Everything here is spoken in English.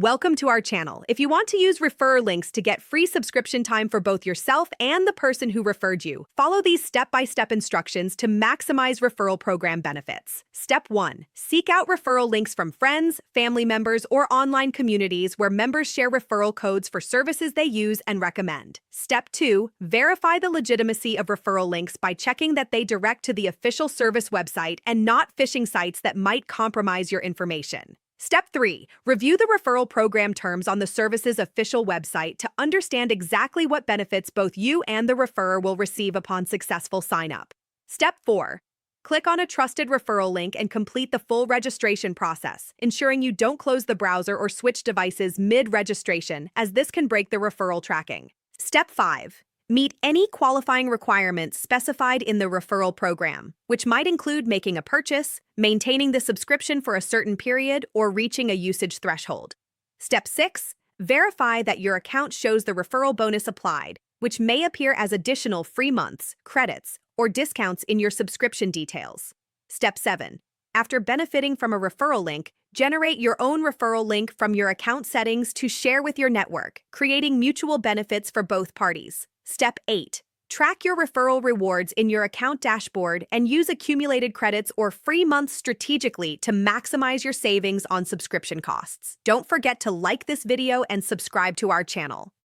Welcome to our channel. If you want to use refer links to get free subscription time for both yourself and the person who referred you, follow these step-by-step instructions to maximize referral program benefits. Step 1. Seek out referral links from friends, family members, or online communities where members share referral codes for services they use and recommend. Step 2. Verify the legitimacy of referral links by checking that they direct to the official service website and not phishing sites that might compromise your information. Step 3. Review the referral program terms on the service's official website to understand exactly what benefits both you and the referrer will receive upon successful sign-up. Step 4. Click on a trusted referral link and complete the full registration process, ensuring you don't close the browser or switch devices mid-registration, as this can break the referral tracking. Step 5. Meet any qualifying requirements specified in the referral program, which might include making a purchase, maintaining the subscription for a certain period, or reaching a usage threshold. Step 6. Verify that your account shows the referral bonus applied, which may appear as additional free months, credits, or discounts in your subscription details. Step 7. After benefiting from a referral link, generate your own referral link from your account settings to share with your network, creating mutual benefits for both parties. Step 8. Track your referral rewards in your account dashboard and use accumulated credits or free months strategically to maximize your savings on subscription costs. Don't forget to like this video and subscribe to our channel.